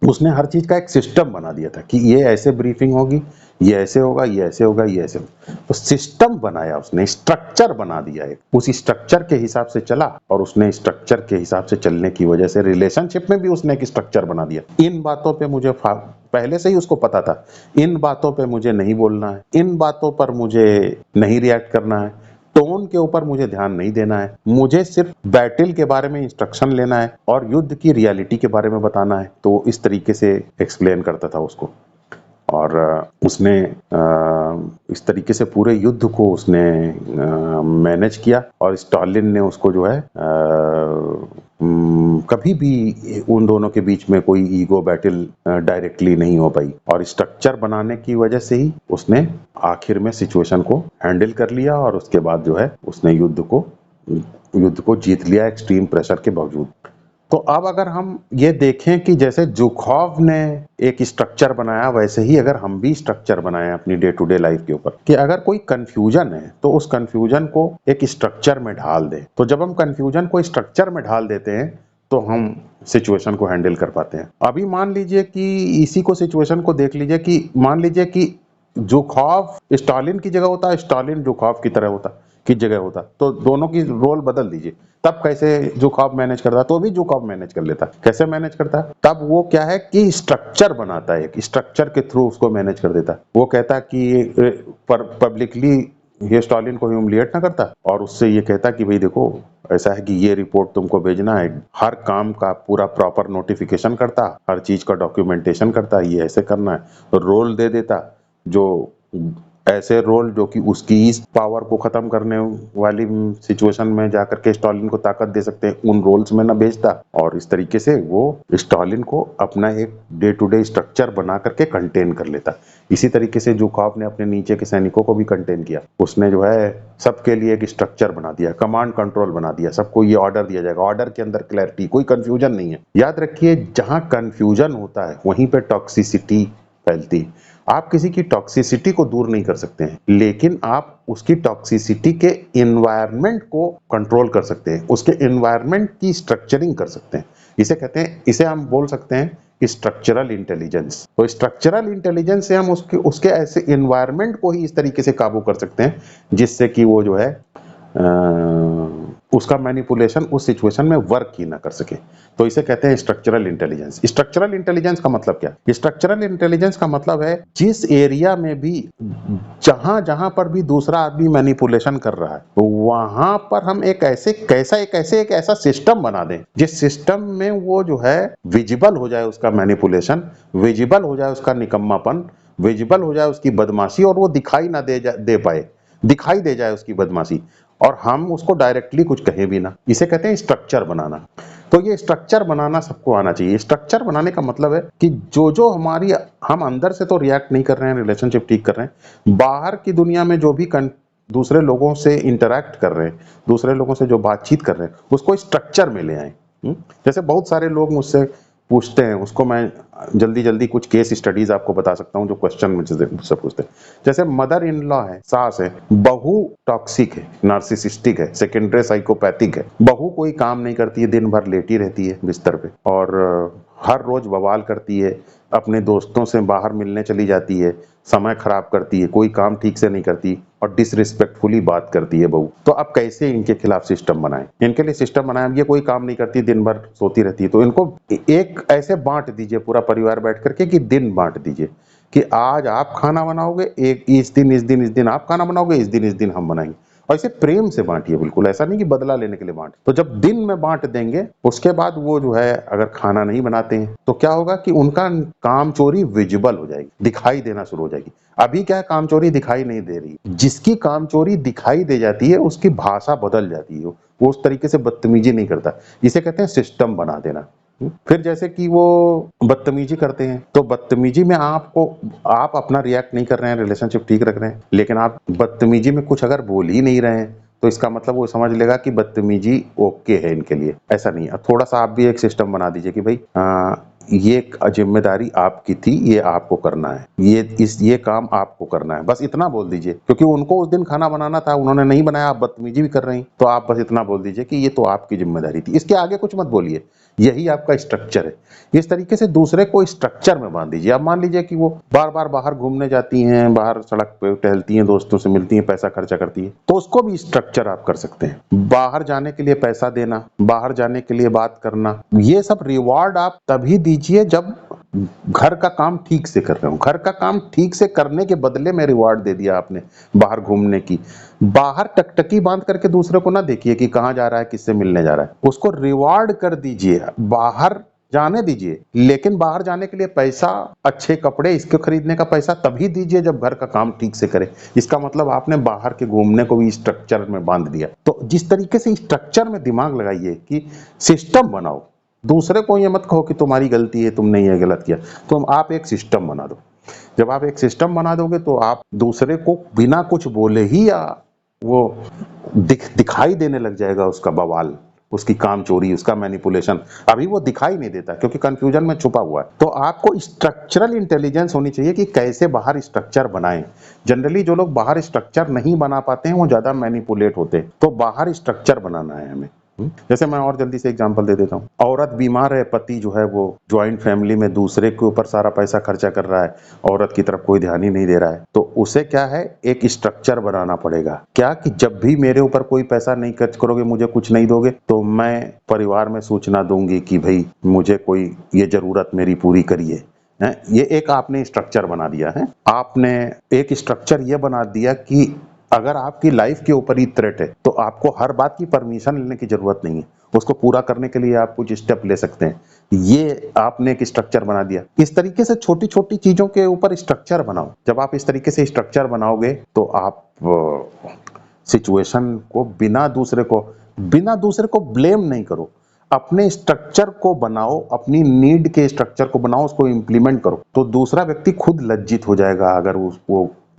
उसने हर चीज का एक सिस्टम बना दिया था कि ये ऐसे ब्रीफिंग होगी, ये ऐसे होगा, ये ऐसे होगा, ये ऐसे होगा। तो सिस्टम बनाया उसने, स्ट्रक्चर बना दिया है, उसी स्ट्रक्चर के हिसाब से चला और उसने स्ट्रक्चर के हिसाब से चलने की वजह से रिलेशनशिप में भी उसने एक स्ट्रक्चर बना दिया। इन बातों पे मुझे पहले से ही उसको पता था, इन बातों पे मुझे नहीं बोलना है, इन बातों पर मुझे नहीं रिएक्ट करना है, टोन के ऊपर मुझे ध्यान नहीं देना है, मुझे सिर्फ बैटल के बारे में इंस्ट्रक्शन लेना है और युद्ध की रियलिटी के बारे में बताना है। तो इस तरीके से एक्सप्लेन करता था उसको और उसने इस तरीके से पूरे युद्ध को उसने मैनेज किया और स्टालिन ने उसको जो है कभी भी उन दोनों के बीच में कोई ईगो बैटल डायरेक्टली नहीं हो पाई और स्ट्रक्चर बनाने की वजह से ही उसने आखिर में सिचुएशन को हैंडल कर लिया और उसके बाद जो है उसने युद्ध को जीत लिया एक्सट्रीम प्रेशर के बावजूद। तो अब अगर हम ये देखें कि जैसे जुकोव ने एक स्ट्रक्चर बनाया, वैसे ही अगर हम भी स्ट्रक्चर बनाएं अपनी डे टू डे लाइफ के ऊपर कि अगर कोई कंफ्यूजन है तो उस कंफ्यूजन को एक स्ट्रक्चर में ढाल दें। तो जब हम कंफ्यूजन को स्ट्रक्चर में ढाल देते हैं तो हम सिचुएशन को हैंडल कर पाते हैं। अभी मान लीजिए कि इसी को सिचुएशन को देख लीजिए कि मान लीजिए कि जुकोव स्टालिन की जगह होता, स्टालिन जुकोव की तरह होता की जगह होता, तो दोनों की रोल बदल दीजिए, तब कैसे जुकोव मैनेज करता, तो भी जुकोव मैनेज कर लेता। कैसे मैनेज करता, तब वो क्या है कि स्ट्रक्चर बनाता है, एक स्ट्रक्चर के थ्रू उसको मैनेज कर देता। वो कहता कि पब्लिकली ये स्टालिन को ह्यूमिलिएट ना करता और उससे ये कहता कि भाई देखो ऐसा है कि ये रिपोर्ट तुमको भेजना है, हर काम का पूरा प्रॉपर नोटिफिकेशन करता, हर चीज का डॉक्यूमेंटेशन करता, ये ऐसे करना है, रोल दे देता, जो ऐसे रोल जो कि उसकी इस पावर को खत्म करने वाली सिचुएशन में जाकर के स्टालिन को ताकत दे सकते हैं, उन रोल्स में ना भेजता। और इस तरीके से वो स्टालिन को अपना एक डे टू डे स्ट्रक्चर बना करके कंटेन कर लेता। इसी तरीके से जुकोव ने अपने नीचे के सैनिकों को भी कंटेन किया, उसने जो है सबके लिए एक स्ट्रक्चर बना दिया, कमांड कंट्रोल बना दिया, सबको ये ऑर्डर दिया जाएगा, ऑर्डर के अंदर क्लैरिटी, कोई कंफ्यूजन नहीं है। याद रखिए जहां कंफ्यूजन होता है वहीं पे टॉक्सिसिटी फैलती है। आप किसी की टॉक्सिसिटी को दूर नहीं कर सकते हैं, लेकिन आप उसकी टॉक्सिसिटी के एनवायरनमेंट को कंट्रोल कर सकते हैं, उसके एनवायरनमेंट की स्ट्रक्चरिंग कर सकते हैं। इसे कहते हैं, इसे हम बोल सकते हैं कि स्ट्रक्चरल इंटेलिजेंस। तो स्ट्रक्चरल इंटेलिजेंस से हम उसके ऐसे एनवायरनमेंट को ही इस तरीके से काबू कर सकते हैं जिससे कि वो जो है उसका मैनिपुलेशन उस सिचुएशन में वर्क ही ना कर सके। तो इसे कहते हैं स्ट्रक्चरल इंटेलिजेंस। स्ट्रक्चरल इंटेलिजेंस का मतलब क्या? स्ट्रक्चरल इंटेलिजेंस का मतलब है जिस एरिया में भी जहां जहां पर भी दूसरा आदमी मैनिपुलेशन कर रहा है वहां पर हम एक ऐसा सिस्टम बना दें जिस सिस्टम में वो जो है विजिबल हो जाए, उसका मैनिपुलेशन विजिबल हो जाए, उसका निकम्मापन विजिबल हो जाए, उसकी बदमाशी, और वो दिखाई ना दे पाए, दिखाई दे जाए उसकी बदमाशी, और हम उसको डायरेक्टली कुछ कहें भी ना। इसे कहते हैं स्ट्रक्चर बनाना। तो ये स्ट्रक्चर बनाना सबको आना चाहिए। स्ट्रक्चर बनाने का मतलब है कि जो हमारी, हम अंदर से तो रिएक्ट नहीं कर रहे हैं, रिलेशनशिप ठीक कर रहे हैं, बाहर की दुनिया में जो भी दूसरे लोगों से इंटरैक्ट कर रहे हैं, दूसरे लोगों से जो बातचीत कर रहे हैं, उसको स्ट्रक्चर में ले आए। जैसे बहुत सारे लोग मुझसे पूछते हैं, उसको मैं जल्दी कुछ केस स्टडीज आपको बता सकता हूं जो क्वेश्चन मुझसे पूछते हैं। जैसे मदर इन लॉ है, सास है, बहू टॉक्सिक है, नार्सिसिस्टिक है, सेकेंडरी साइकोपैथिक है, बहू कोई काम नहीं करती है, दिन भर लेटी रहती है बिस्तर पे और हर रोज बवाल करती है, अपने दोस्तों से बाहर मिलने चली जाती है, समय खराब करती है, कोई काम ठीक से नहीं करती और डिसरिस्पेक्टफुली बात करती है बहू। तो अब कैसे इनके खिलाफ सिस्टम बनाएं? इनके लिए सिस्टम बनाएं, ये कोई काम नहीं करती, दिन भर सोती रहती है, तो इनको एक ऐसे बांट दीजिए, पूरा परिवार बैठ करके कि दिन बांट दीजिए कि आज आप खाना बनाओगे, एक इस दिन आप खाना बनाओगे, इस दिन हम बनाएंगे। और इसे प्रेम से बांटिए, बिल्कुल ऐसा नहीं कि बदला लेने के लिए बांट। तो जब दिन में बांट देंगे, उसके बाद वो जो है अगर खाना नहीं बनाते हैं तो क्या होगा कि उनका काम चोरी विजिबल हो जाएगी, दिखाई देना शुरू हो जाएगी। अभी क्या है, काम चोरी दिखाई नहीं दे रही। जिसकी काम चोरी दिखाई दे जाती है उसकी भाषा बदल जाती है, वो उस तरीके से बदतमीजी नहीं करता। इसे कहते हैं सिस्टम बना देना। फिर जैसे कि वो बदतमीजी करते हैं, तो बदतमीजी में आप अपना रिएक्ट नहीं कर रहे हैं, रिलेशनशिप ठीक रख रहे हैं, लेकिन आप बदतमीजी में कुछ अगर बोल ही नहीं रहे हैं तो इसका मतलब वो समझ लेगा कि बदतमीजी ओके है इनके लिए। ऐसा नहीं है। थोड़ा सा आप भी एक सिस्टम बना दीजिए कि भाई ये जिम्मेदारी आपकी थी, ये आपको करना है, ये काम आपको करना है, बस इतना बोल दीजिए। क्योंकि उनको उस दिन खाना बनाना था, उन्होंने नहीं बनाया, आप बदतमीजी भी कर रही, तो आप बस इतना बोल दीजिए कि ये तो आपकी जिम्मेदारी थी। इसके आगे कुछ मत बोलिए, यही आपका स्ट्रक्चर है। इस तरीके से दूसरे को स्ट्रक्चर में बांध दीजिए। अब मान लीजिए कि वो बार बार बाहर घूमने जाती हैं, बाहर सड़क पे टहलती हैं, दोस्तों से मिलती हैं, पैसा खर्चा करती है, तो उसको भी स्ट्रक्चर आप कर सकते हैं। बाहर जाने के लिए पैसा देना, बाहर जाने के लिए बात करना, ये सब रिवॉर्ड आप तभी दीजिए जब घर का काम ठीक से कर रहे हो। घर का काम ठीक से करने के बदले में रिवॉर्ड दे दिया आपने बाहर घूमने की। बाहर टकटकी बांध करके दूसरे को ना देखिए कि कहां जा रहा है, किससे मिलने जा रहा है, उसको रिवॉर्ड कर दीजिए, बाहर जाने दीजिए। लेकिन बाहर जाने के लिए पैसा, अच्छे कपड़े, इसके खरीदने का पैसा तभी दीजिए जब घर का काम ठीक से करे। इसका मतलब आपने बाहर के घूमने को भी स्ट्रक्चर में बांध दिया। तो जिस तरीके से स्ट्रक्चर में दिमाग लगाइए कि सिस्टम बनाओ, दूसरे को ये मत कहो कि तुम्हारी गलती है, तुमने ये गलत किया। तो आप एक सिस्टम बना दो। जब आप एक सिस्टम बना दोगे तो आप दूसरे को बिना कुछ बोले ही या वो दिखाई देने लग जाएगा उसका बवाल, उसकी काम चोरी, उसका मैनिपुलेशन। अभी वो दिखाई नहीं देता क्योंकि कंफ्यूजन में छुपा हुआ है। तो आपको स्ट्रक्चरल इंटेलिजेंस होनी चाहिए कि कैसे बाहर स्ट्रक्चर बनाएं। जनरली जो लोग बाहर स्ट्रक्चर नहीं बना पाते हैं वो ज्यादा मैनिपुलेट होते हैं। तो बाहर स्ट्रक्चर बनाना है हमें। जैसे मैं और जल्दी से एग्जांपल दे देता हूँ। औरत बीमार है, पति जो है वो ज्वाइंट फैमिली में दूसरे के ऊपर सारा पैसा खर्चा कर रहा है, औरत की तरफ कोई ध्यान ही नहीं दे रहा है। तो उसे क्या है, एक स्ट्रक्चर बनाना पड़ेगा। क्या कि जब भी मेरे ऊपर कोई पैसा नहीं खर्च करोगे, मुझे कुछ नहीं दोगे, तो मैं परिवार में सूचना दूंगी कि भाई मुझे कोई ये जरूरत मेरी पूरी करिए। ये एक आपने स्ट्रक्चर बना दिया है। आपने एक स्ट्रक्चर ये बना दिया कि अगर आपकी लाइफ के ऊपर ही थ्रेट है तो आपको हर बात की परमिशन लेने की जरूरत नहीं है, उसको पूरा करने के लिए आप कुछ स्टेप ले सकते हैं। ये आपने एक स्ट्रक्चर बना दिया। इस तरीके से छोटी छोटी चीजों के ऊपर स्ट्रक्चर बनाओ। जब आप इस तरीके से स्ट्रक्चर बनाओगे तो आप सिचुएशन को बिना दूसरे को ब्लेम नहीं करो, अपने स्ट्रक्चर को बनाओ, अपनी नीड के स्ट्रक्चर को बनाओ, उसको इंप्लीमेंट करो। तो दूसरा व्यक्ति खुद लज्जित हो जाएगा, अगर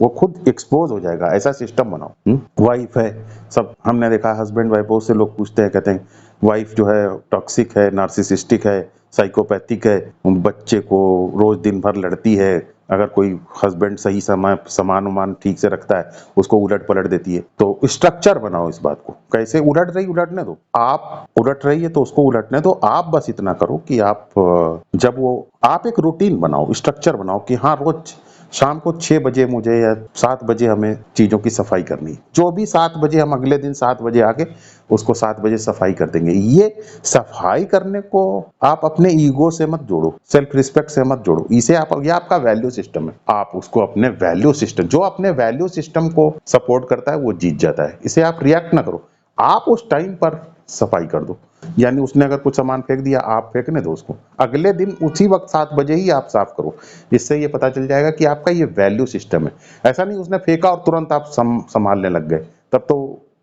वो खुद एक्सपोज हो जाएगा। ऐसा सिस्टम बनाओ। वाइफ है, सब हमने देखा, हस्बैंड वाइफ, बहुत से लोग पूछते हैं, कहते हैं वाइफ जो है टॉक्सिक है, नार्सिसिस्टिक है, साइकोपैथिक है, बच्चे को रोज दिन भर लड़ती है। अगर कोई हस्बैंड सही सामान उमान ठीक से रखता है, उसको उलट पलट देती है। तो स्ट्रक्चर बनाओ इस बात को। कैसे उलट रही, उलटने दो। आप उलट रही है तो उसको उलटने दो। आप बस इतना करो कि आप एक रूटीन बनाओ, स्ट्रक्चर बनाओ कि हाँ, रोज शाम को 6 बजे मुझे या 7 बजे हमें चीजों की सफाई करनी है। जो भी 7 बजे, हम अगले दिन 7 बजे आके उसको 7 बजे सफाई कर देंगे। ये सफाई करने को आप अपने ईगो से मत जोड़ो, सेल्फ रिस्पेक्ट से मत जोड़ो। ये आपका वैल्यू सिस्टम है। आप उसको अपने वैल्यू सिस्टम, जो अपने वैल्यू सिस्टम को सपोर्ट करता है वो जीत जाता है। इसे आप रिएक्ट ना करो, आप उस टाइम पर सफाई कर दो। यानी उसने अगर कुछ सामान फेंक दिया, आप फेंकने दो उसको, अगले दिन उसी वक्त 7 बजे ही आप साफ करो। इससे ये पता चल जाएगा कि आपका ये वैल्यू सिस्टम है। ऐसा नहीं उसने फेंका और तुरंत आप संभालने लग गए, तब तो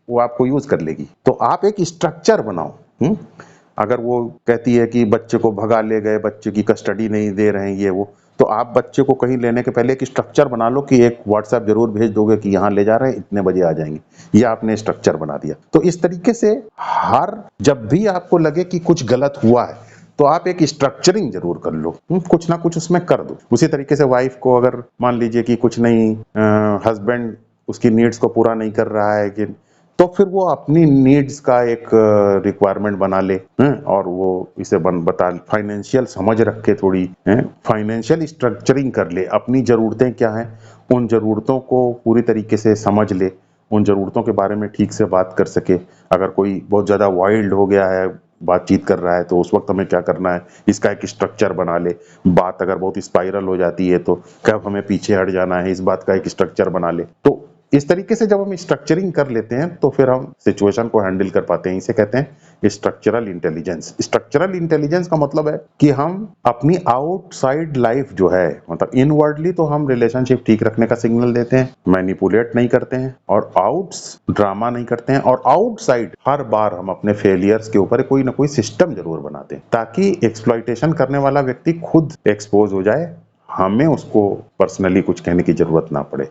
वो आपको यूज कर लेगी। तो आप एक स्ट्रक्चर बनाओ। अगर वो कहती है कि बच्चे को भगा ले गए, बच्चे की कस्टडी नहीं दे रहे हैं, ये वो, तो आप बच्चे को कहीं लेने के पहले एक स्ट्रक्चर बना लो कि एक व्हाट्सएप जरूर भेज दोगे कि यहाँ ले जा रहे हैं, इतने बजे आ जाएंगे। ये आपने स्ट्रक्चर बना दिया। तो इस तरीके से जब भी आपको लगे कि कुछ गलत हुआ है तो आप एक स्ट्रक्चरिंग जरूर कर लो, कुछ ना कुछ उसमें कर दो। उसी तरीके से वाइफ को अगर मान लीजिए कि कुछ नहीं, हस्बैंड उसकी नीड्स को पूरा नहीं कर रहा है, कि तो फिर वो अपनी नीड्स का एक रिक्वायरमेंट बना ले, और वो इसे बता, फाइनेंशियल समझ रखे, थोड़ी फाइनेंशियल स्ट्रक्चरिंग कर ले। अपनी जरूरतें क्या हैं, उन जरूरतों को पूरी तरीके से समझ ले, उन जरूरतों के बारे में ठीक से बात कर सके। अगर कोई बहुत ज्यादा वाइल्ड हो गया है, बातचीत कर रहा है तो उस वक्त हमें क्या करना है, इसका एक स्ट्रक्चर बना ले। बात अगर बहुत स्पाइरल हो जाती है तो कब हमें पीछे हट जाना है, इस बात का एक स्ट्रक्चर बना ले। तो इस तरीके से जब हम स्ट्रक्चरिंग कर लेते हैं तो फिर हम सिचुएशन को हैंडल कर पाते हैं। इसे कहते हैं स्ट्रक्चरल इंटेलिजेंस। स्ट्रक्चरल इंटेलिजेंस का मतलब है कि हम अपनी आउटसाइड लाइफ जो है, मतलब इनवर्डली तो हम रिलेशनशिप ठीक रखने का सिग्नल देते हैं, मैनिपुलेट नहीं करते हैं और आउट्स ड्रामा नहीं करते हैं, और आउटसाइड हर बार हम अपने फेलियर्स के ऊपर कोई ना कोई सिस्टम जरूर बनाते हैं ताकि एक्सप्लॉइटेशन करने वाला व्यक्ति खुद एक्सपोज हो जाए, हमें उसको पर्सनली कुछ कहने की जरूरत ना पड़े।